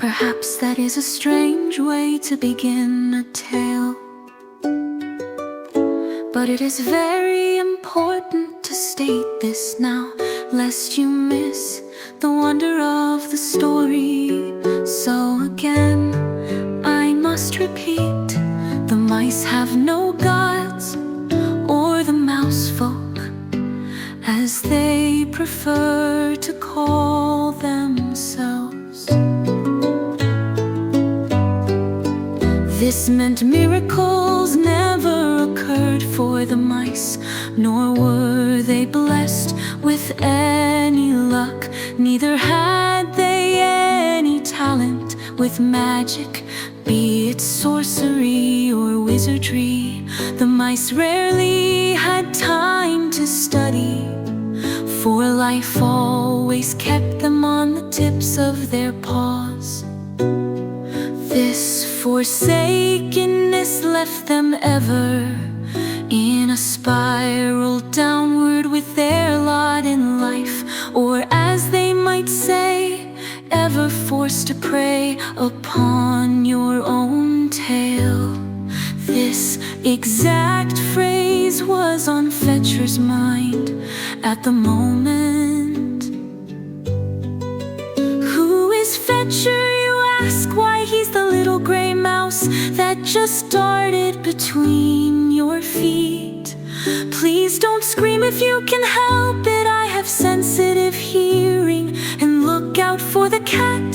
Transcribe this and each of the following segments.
Perhaps that is a strange way to begin a tale, but it is very important to state this now, lest you miss the wonder of the story. So again, I must repeat, the mice have no gods, or the mouse folk, as they prefer to call themselves. This meant miracles never occurred for the mice, nor were they blessed with any luck. Neither had they any talent with magic, be it sorcery or wizardry. The mice rarely had time to study, for life always kept them on the tips of their paws. This forsakenness left them ever in a spiral downward with their lot in life, or as they might say, ever forced to prey upon your own tail. This exact phrase was on Fetcher's mind at the moment. Who is Fetcher, you ask? Why, he's the little gray mouse that just darted between your feet. Please don't scream if you can help it, I have sensitive hearing. And look out for the cat,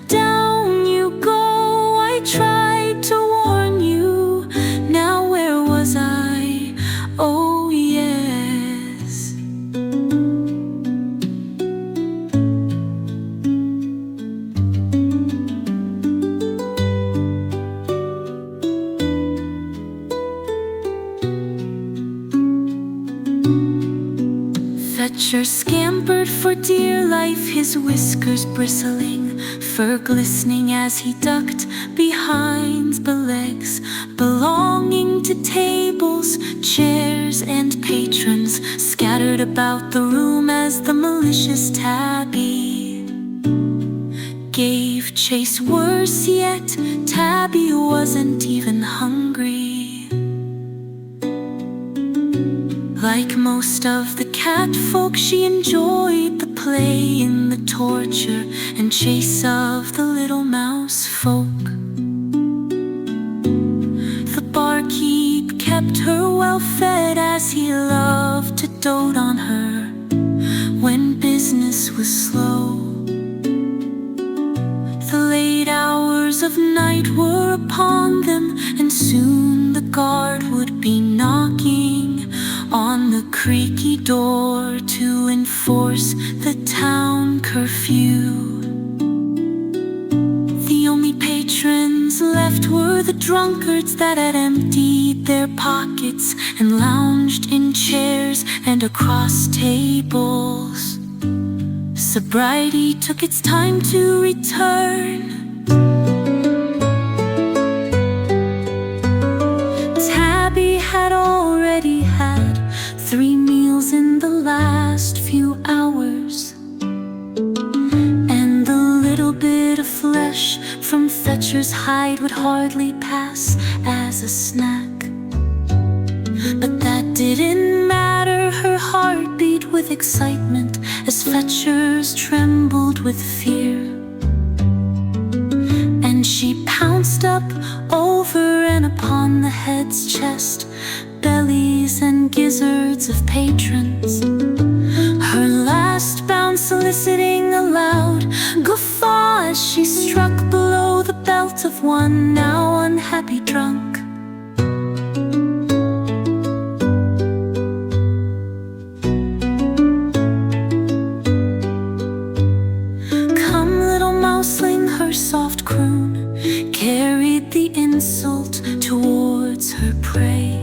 down you go. I tried to warn you, now where was I? Oh yes. Fetcher scampered for dear life, his whiskers bristling, fur glistening as he ducked behind the legs belonging to tables, chairs, and patrons scattered about the room as the malicious Tabby gave chase. Worse yet, Tabby wasn't even hungry. Like most of the cat folk, she enjoyed the play in the torture and chase of the little mouse folk. The barkeep kept her well fed as he loved to dote on her when business was slow. The late hours of night were upon them, and soon the guard would be knocking on the creaky door to enforce the town curfew. The only patrons left were the drunkards that had emptied their pockets and lounged in chairs and across tables. Sobriety took its time to return. Tabby had already had 3 meals in the last few hours, and the little bit of flesh from Fetcher's hide would hardly pass as a snack. But that didn't matter, her heart beat with excitement as Fetcher's trembled with fear. And she pounced up over and upon the head's chest, bellies and gizzards of patrons, her last bound soliciting a loud guffaw as she struck below the belt of one now unhappy drunk. Come, little mouseling, her soft croon carried the insult towards her prey.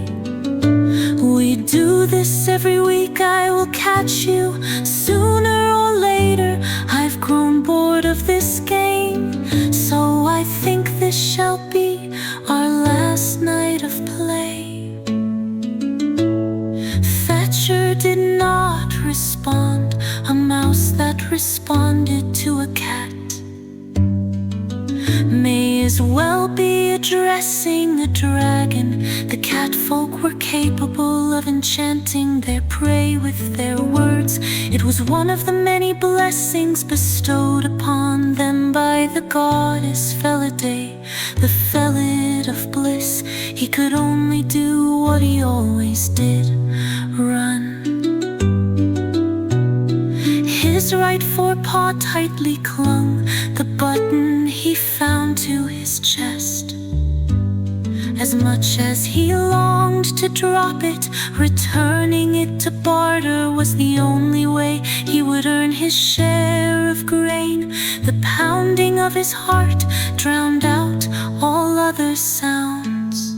We do this every week, I will catch you sooner or later. I've grown bored of this game, so I think this shall be our last night of play. Fetcher did not respond, a mouse that responded to a cat. as well be addressing a dragon. The catfolk were capable of enchanting their prey with their words. It was one of the many blessings bestowed upon them by the goddess Felidae, the Felid of bliss. He could only do what he always did: run. His right forepaw tightly clung the button he found to his chest. As much as he longed to drop it, returning it to barter was the only way he would earn his share of grain. The pounding of his heart drowned out all other sounds.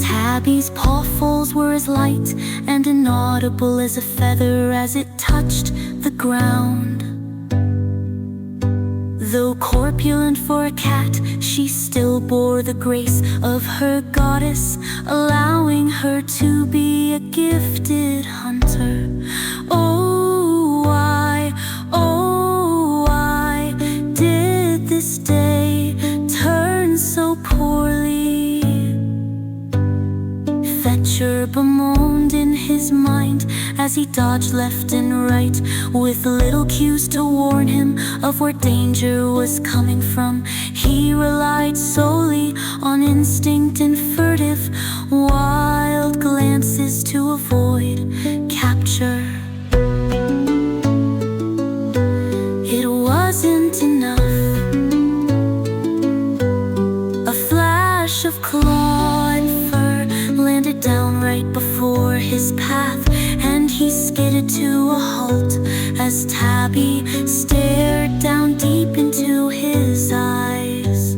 Tabby's pawfuls were as light and inaudible as a feather as it touched the ground. Though corpulent for a cat, she still bore the grace of her goddess, allowing her to be a gifted hunter. Oh, why did this day turn so poorly? Fetcher bemoaned in his mind as he dodged left and right, with little cues to warn him of where danger was coming from. He relied solely on instinct and furtive, wild glances to avoid capture. It wasn't enough. A flash of claw and fur landed down right before his path, and he skidded to a halt as Tabby stared down deep into his eyes.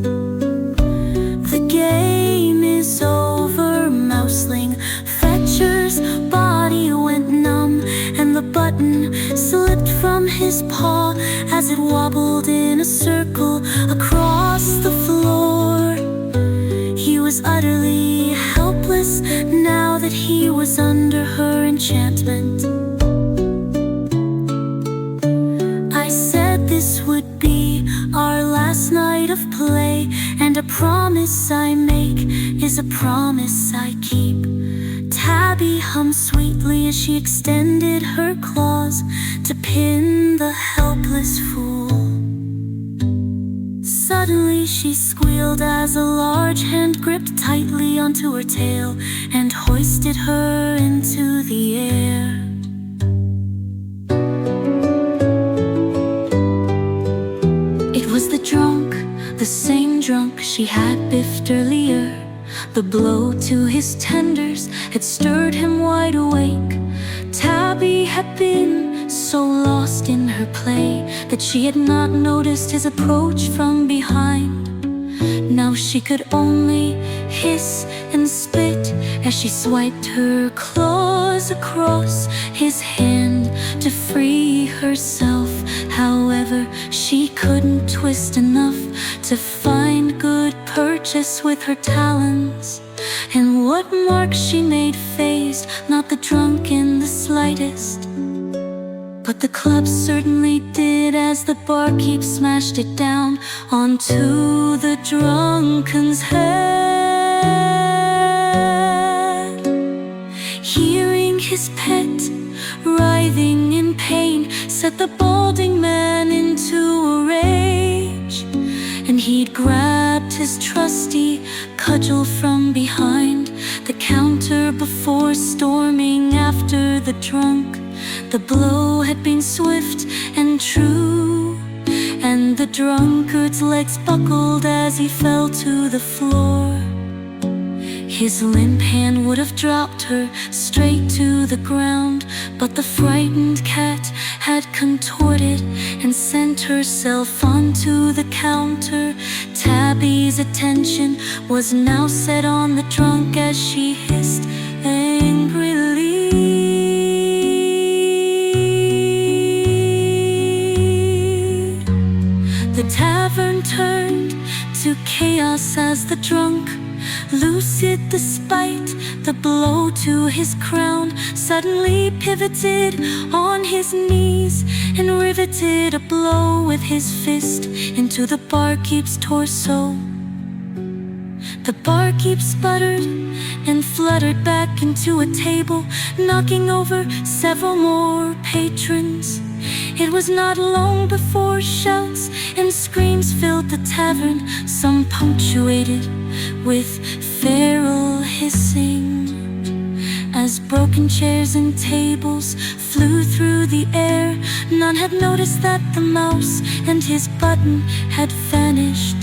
The game is over, mouseling. Fetcher's body went numb, and the button slipped from his paw as it wobbled in a circle across the floor. He was utterly helpless now that he was under her enchantment. I said this would be our last night of play, and a promise I make is a promise I keep. Tabby hummed sweetly as she extended her claws to pin the helpless fool. Suddenly she squealed as a large hand gripped tightly onto her tail and hoisted her into the air. It was the drunk, the same drunk she had biffed earlier. The blow to his tenders had stirred him wide awake. Tabby had been so lost in her play that she had not noticed his approach from behind. Now she could only hiss and spit as she swiped her claws across his hand to free herself. However, she couldn't twist enough to find good purchase with her talons. And what mark she made phased not the drunk in the slightest. But the club certainly did, as the barkeep smashed it down onto the drunken's head. Hearing his pet writhing in pain set the balding man into a rage, and he'd grabbed his trusty cudgel from behind the counter before storming after the drunk. The blow had been swift and true, and the drunkard's legs buckled as he fell to the floor. His limp hand would have dropped her straight to the ground, but the frightened cat had contorted and sent herself onto the counter. Tabby's attention was now set on the drunk as she hissed angrily. The tavern turned to chaos as the drunk Lucid, despite the blow to his crown, suddenly pivoted on his knees and riveted a blow with his fist into the barkeep's torso. The barkeep sputtered and fluttered back into a table, knocking over several more patrons. It was not long before shouts and screams filled the tavern, some punctuated with feral hissing. As broken chairs and tables flew through the air, none had noticed that the mouse and his button had vanished.